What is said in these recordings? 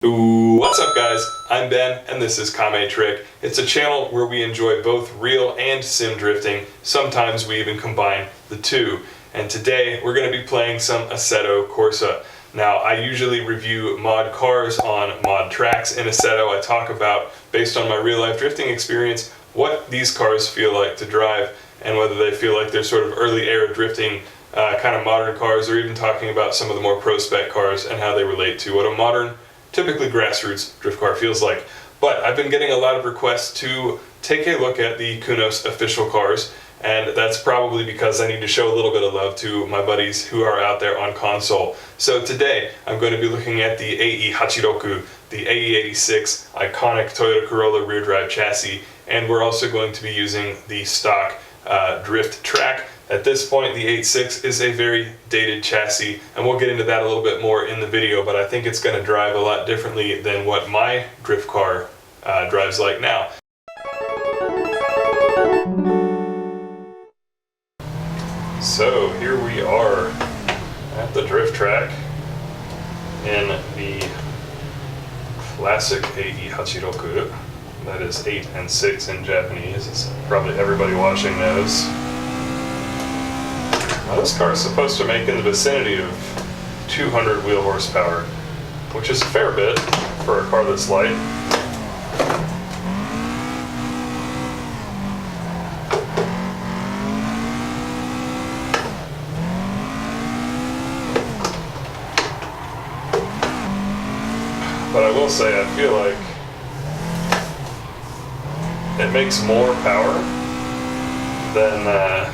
Ooh, what's up guys? I'm Ben and this is Kame Trick. It's a channel where we enjoy both real and sim drifting. Sometimes we even combine the two. And today we're going to be playing some Assetto Corsa. Now I usually review mod cars on mod tracks in Assetto. I talk about, based on my real life drifting experience, what these cars feel like to drive and whether they feel like they're sort of early era drifting kind of modern cars, or even talking about some of the more pro spec cars and how they relate to what a modern, typically grassroots drift car feels like. But I've been getting a lot of requests to take a look at the Kunos official cars, and that's probably because I need to show a little bit of love to my buddies who are out there on console. So today I'm going to be looking at the AE86, the AE86 iconic Toyota Corolla rear drive chassis, and we're also going to be using the stock drift track. At this point, the 86 is a very dated chassis, and we'll get into that a little bit more in the video, but I think it's going to drive a lot differently than what my drift car drives like now. So here we are at the drift track in the classic AE86. That is 8 and 6 in Japanese, as probably everybody watching knows. Now this car is supposed to make in the vicinity of 200 wheel horsepower, which is a fair bit for a car that's light. But I will say, I feel like it makes more power than that.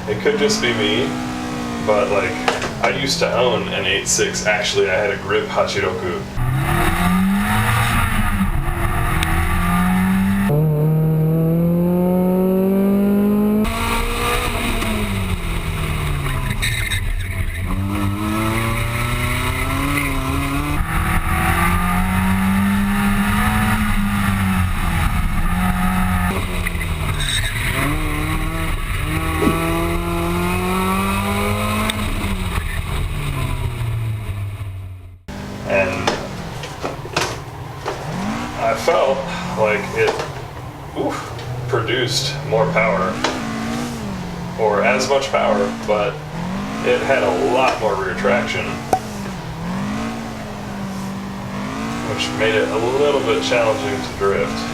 It could just be me, but like, I used to own an 86. Actually, I had a grip Hachiroku. And I felt like it produced more power, or as much power, but it had a lot more rear traction, which made it a little bit challenging to drift.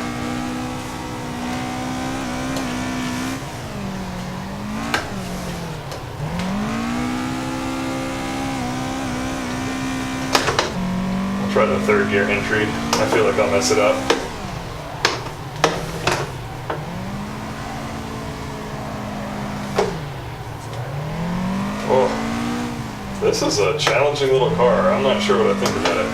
Try the third gear entry. I feel like I'll mess it up. Oh, this is a challenging little car. I'm not sure what I think about it.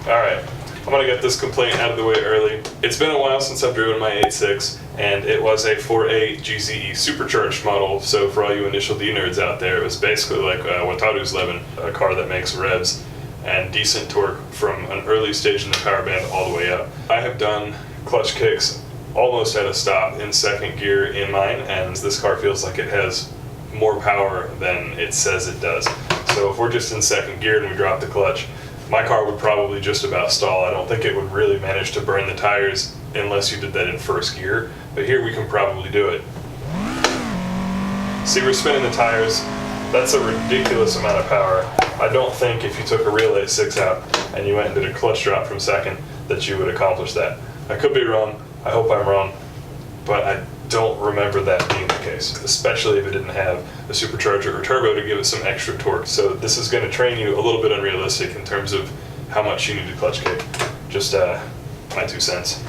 Alright. I'm going to get this complaint out of the way early. It's been a while since I've driven my 86, and it was a 4A GZE supercharged model, so for all you initial D nerds out there, it was basically like Wataru's Levin, a car that makes revs and decent torque from an early stage in the power band all the way up. I have done clutch kicks almost at a stop in second gear in mine, and this car feels like it has more power than it says it does. So if we're just in second gear and we drop the clutch, my car would probably just about stall. I don't think it would really manage to burn the tires unless you did that in first gear, but here we can probably do it. See, we're spinning the tires. That's a ridiculous amount of power. I don't think if you took a real 86 out and you went and did a clutch drop from second that you would accomplish that. I could be wrong. I hope I'm wrong, but I don't remember that being the case, especially if it didn't have a supercharger or turbo to give it some extra torque. So this is going to train you a little bit unrealistic in terms of how much you need to clutch kick. Just my 2 cents.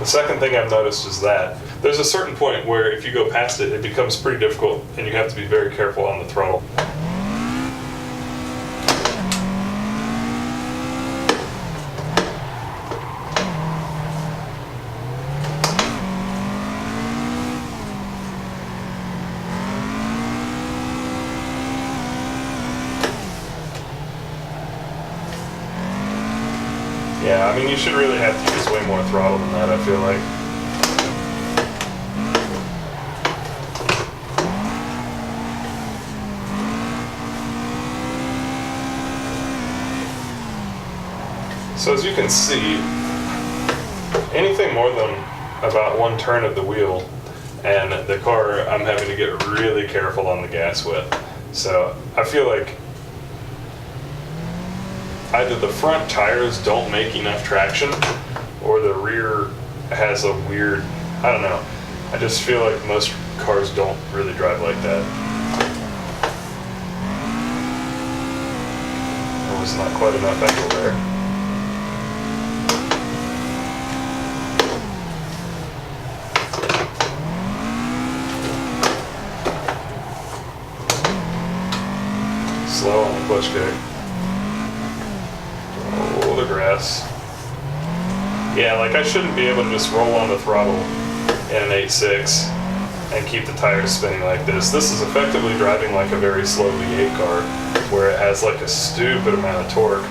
The second thing I've noticed is that there's a certain point where if you go past it, it becomes pretty difficult and you have to be very careful on the throttle. Yeah, I mean, you should really have to use way more throttle than that, I feel like. So as you can see, anything more than about one turn of the wheel and the car, I'm having to get really careful on the gas with. So I feel like either the front tires don't make enough traction or the rear has a weird, I don't know. I just feel like most cars don't really drive like that. There was not quite enough angle there. Slow on the clutch kick. Oh, the grass. Yeah, like I shouldn't be able to just roll on the throttle in an 8.6 and keep the tires spinning like this. This is effectively driving like a very slow V8 car where it has like a stupid amount of torque.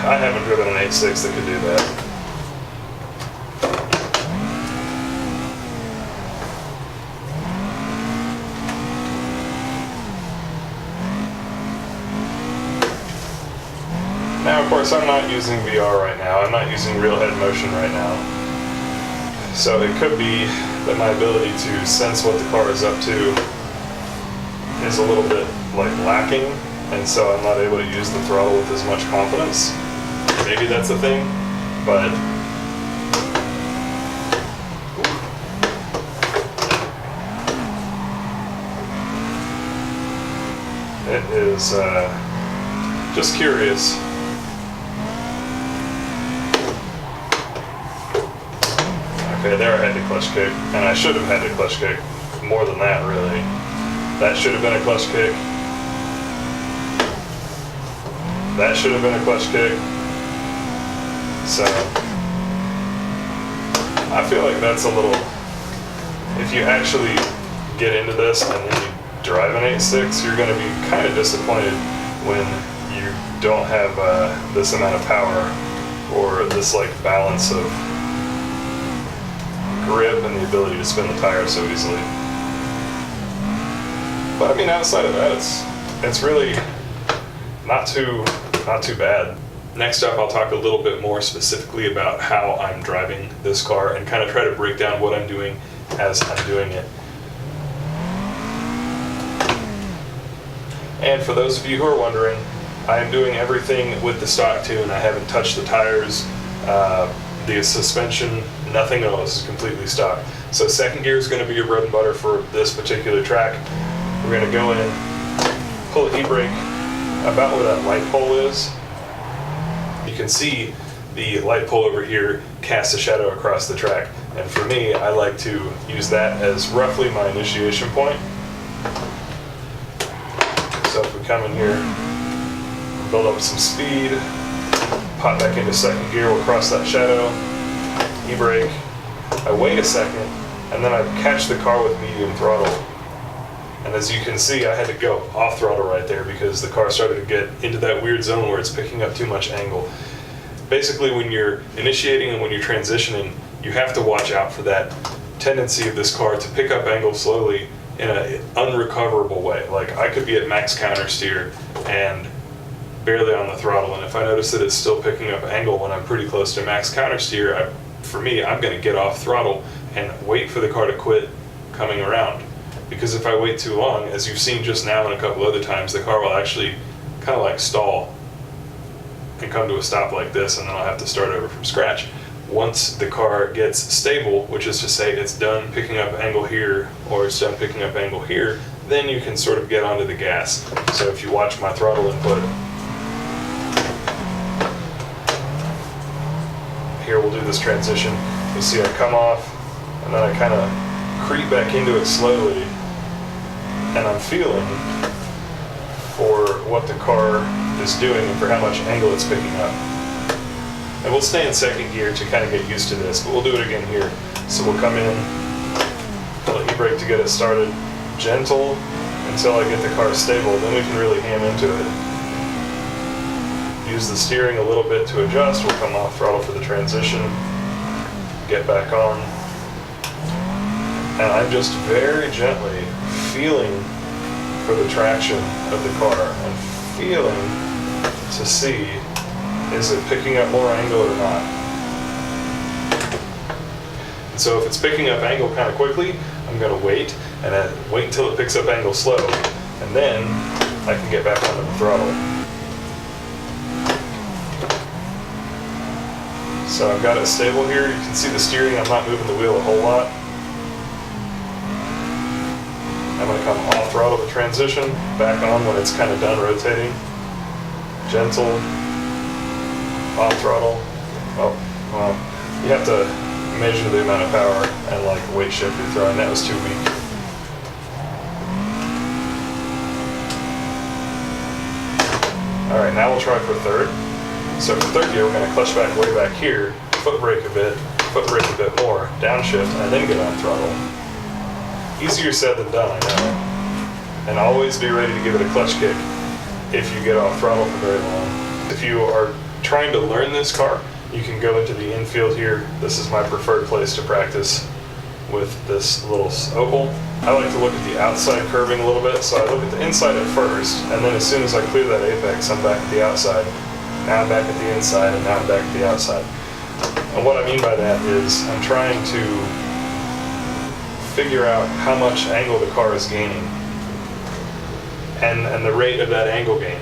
I haven't driven an 8.6 that could do that. Now, of course, I'm not using VR right now. I'm not using real head motion right now. So it could be that my ability to sense what the car is up to is a little bit like lacking, and so I'm not able to use the throttle with as much confidence. Maybe that's a thing, but it is just curious. Okay, there I had the clutch kick, and I should have had the clutch kick more than that, really. That should have been a clutch kick. That should have been a clutch kick. So, I feel like that's a little, if you actually get into this and then you drive an 8.6, you're going to be kind of disappointed when you don't have this amount of power or this like balance of grip and the ability to spin the tire so easily. But I mean, outside of that, it's really not too bad. Next up, I'll talk a little bit more specifically about how I'm driving this car and kind of try to break down what I'm doing as I'm doing it. And for those of you who are wondering, I am doing everything with the stock tune. I haven't touched the tires, the suspension, nothing else is completely stock. So second gear is going to be your bread and butter for this particular track. We're going to go in, pull the e-brake about where that light pole is. You can see the light pole over here cast a shadow across the track. And for me, I like to use that as roughly my initiation point. So if we come in here, build up some speed, pop back into second gear, we'll cross that shadow, e-brake, I wait a second, and then I catch the car with medium throttle. And as you can see, I had to go off throttle right there because the car started to get into that weird zone where it's picking up too much angle. Basically, when you're initiating and when you're transitioning, you have to watch out for that tendency of this car to pick up angle slowly in an unrecoverable way. Like I could be at max counter steer and barely on the throttle, and if I notice that it's still picking up angle when I'm pretty close to max counter steer, for me, I'm going to get off throttle and wait for the car to quit coming around. Because if I wait too long, as you've seen just now and a couple other times, the car will actually kind of like stall and come to a stop like this, and then I'll have to start over from scratch. Once the car gets stable, which is to say it's done picking up angle here or it's done picking up angle here, then you can sort of get onto the gas. So if you watch my throttle input, here we'll do this transition. You see I come off and then I kind of creep back into it slowly, and I'm feeling for what the car is doing and for how much angle it's picking up. And we'll stay in second gear to kind of get used to this, but we'll do it again here. So we'll come in, pull the e-brake to get it started, gentle until I get the car stable, then we can really ham into it. use the steering a little bit to adjust. We'll come off throttle for the transition, get back on, and I'm just very gently feeling for the traction of the car and feeling to see, is it picking up more angle or not? And so if it's picking up angle kind of quickly, I'm going to wait and wait until it picks up angle slow, and then I can get back onto the throttle. So I've got it stable here. You can see the steering, I'm not moving the wheel a whole lot. I'm going to come off throttle the transition, back on when it's kind of done rotating. Gentle, off throttle. Oh, well, you have to measure the amount of power and like weight shift you're throwing. That was too weak. Alright, now we'll try for third. So for third gear, we're going to clutch back way back here, foot brake a bit more, downshift, and then get on throttle. Easier said than done, I know. And always be ready to give it a clutch kick if you get off throttle for very long. If you are trying to learn this car, you can go into the infield here. This is my preferred place to practice with this little oval. I like to look at the outside curving a little bit, so I look at the inside at first, and then as soon as I clear that apex, I'm back at the outside. Now I'm back at the inside, and now I'm back at the outside. And what I mean by that is I'm trying to figure out how much angle the car is gaining and the rate of that angle gain.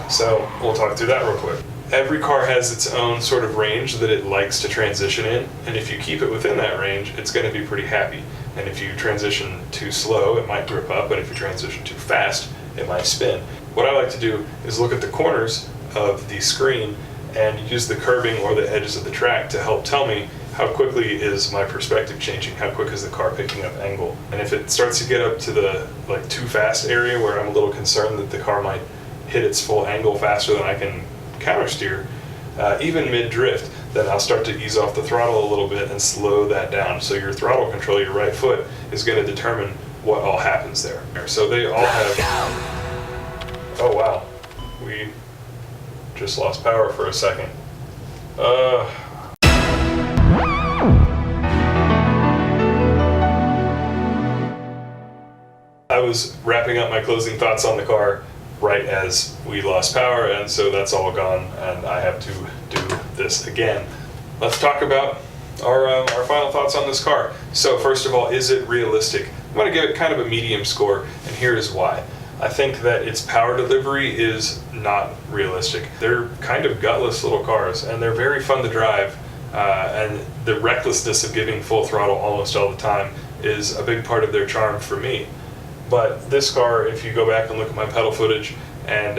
So we'll talk through that real quick. Every car has its own sort of range that it likes to transition in, and if you keep it within that range, it's going to be pretty happy. And if you transition too slow, it might grip up, and if you transition too fast, it might spin. What I like to do is look at the corners of the screen and use the curbing or the edges of the track to help tell me how quickly is my perspective changing, how quick is the car picking up angle. And if it starts to get up to the like too fast area where I'm a little concerned that the car might hit its full angle faster than I can counter steer, even mid-drift, then I'll start to ease off the throttle a little bit and slow that down. So your throttle control, your right foot, is going to determine what all happens there. So they all have... Oh wow, we just lost power for a second. I was wrapping up my closing thoughts on the car right as we lost power, and so that's all gone, and I have to do this again. Let's talk about our final thoughts on this car. So first of all, is it realistic? I'm going to give it kind of a medium score, and here is why. I think that its power delivery is not realistic. They're kind of gutless little cars, and they're very fun to drive, and the recklessness of giving full throttle almost all the time is a big part of their charm for me. But this car, if you go back and look at my pedal footage and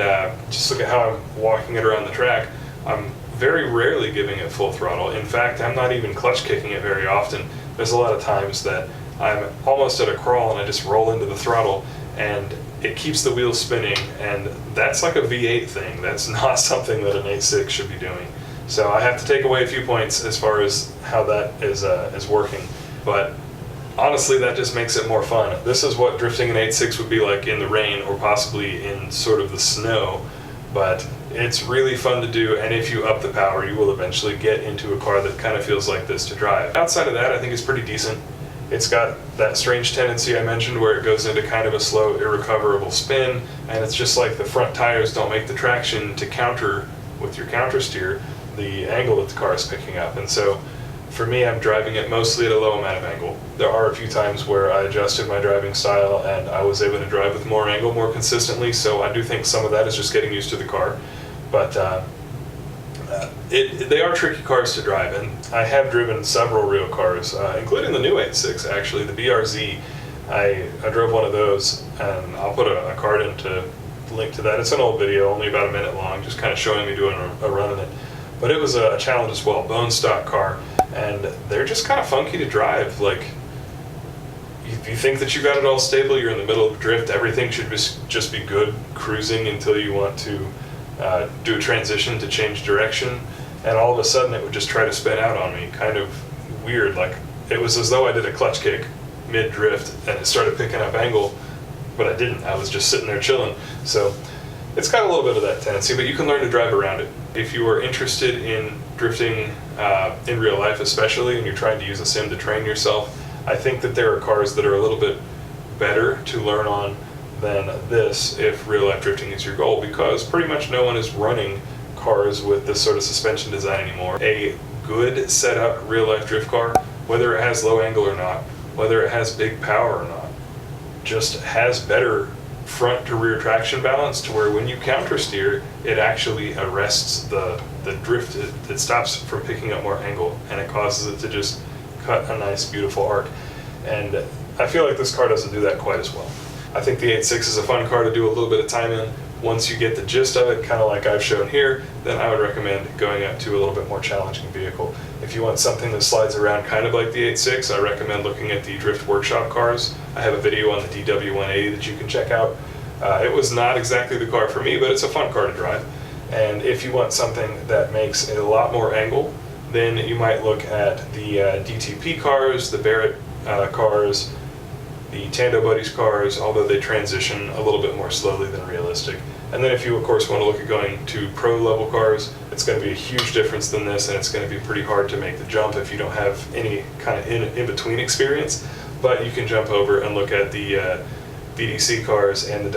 just look at how I'm walking it around the track, I'm very rarely giving it full throttle. In fact, I'm not even clutch kicking it very often. There's a lot of times that I'm almost at a crawl and I just roll into the throttle and it keeps the wheels spinning, and that's like a V8 thing. That's not something that an 8.6 should be doing. So I have to take away a few points as far as how that is working. But honestly, that just makes it more fun. This is what drifting an 8.6 would be like in the rain or possibly in sort of the snow, but it's really fun to do, and if you up the power, you will eventually get into a car that kind of feels like this to drive. Outside of that, I think it's pretty decent. It's got that strange tendency I mentioned where it goes into kind of a slow, irrecoverable spin, and it's just like the front tires don't make the traction to counter with your counter steer the angle that the car is picking up. And so for me, I'm driving it mostly at a low amount of angle. There are a few times where I adjusted my driving style and I was able to drive with more angle more consistently, so I do think some of that is just getting used to the car. But they are tricky cars to drive, and I have driven several real cars, including the new 8.6 actually, the BRZ. I drove one of those, and I'll put a card in to link to that. It's an old video, only about a minute long, just kind of showing me doing a run in it. But it was a challenge as well, bone stock car, and they're just kind of funky to drive. Like, if you think that you got it all stable, you're in the middle of a drift, everything should just be good cruising until you want to do a transition to change direction, and all of a sudden it would just try to spin out on me, kind of weird. Like, it was as though I did a clutch kick mid-drift and it started picking up angle, but I didn't. I was just sitting there chilling. So it's got a little bit of that tendency, but you can learn to drive around it. If you are interested in drifting in real life especially, and you're trying to use a sim to train yourself, I think that there are cars that are a little bit better to learn on than this if real life drifting is your goal, because pretty much no one is running cars with this sort of suspension design anymore. A good setup real life drift car, whether it has low angle or not, whether it has big power or not, just has better front to rear traction balance to where when you counter steer, it actually arrests the drift. It stops from picking up more angle, and it causes it to just cut a nice beautiful arc. And I feel like this car doesn't do that quite as well. I think the 86 is a fun car to do a little bit of time in. Once you get the gist of it, kind of like I've shown here, then I would recommend going up to a little bit more challenging vehicle. If you want something that slides around kind of like the 86, I recommend looking at the Drift Workshop cars. I have a video on the DW180 that you can check out. It was not exactly the car for me, but it's a fun car to drive. And if you want something that makes a lot more angle, then you might look at the DTP cars, the Barrett cars, the Tando Buddies cars, although they transition a little bit more slowly than realistic. And then if you, of course, want to look at going to pro level cars, it's going to be a huge difference than this, and it's going to be pretty hard to make the jump if you don't have any kind of in-between experience. But you can jump over and look at the VDC cars and the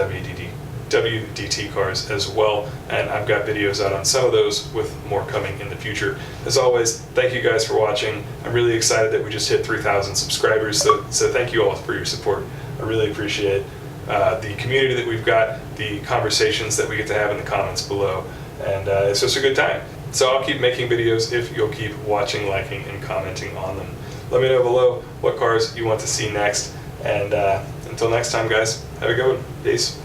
WDT cars as well, and I've got videos out on some of those with more coming in the future. As always, thank you guys for watching. I'm really excited that we just hit 3,000 subscribers, so thank you all for your support. I really appreciate the community that we've got, the conversations that we get to have in the comments below, and it's just a good time. So I'll keep making videos if you'll keep watching, liking, and commenting on them. Let me know below what cars you want to see next, and until next time, guys, have a good one. Peace.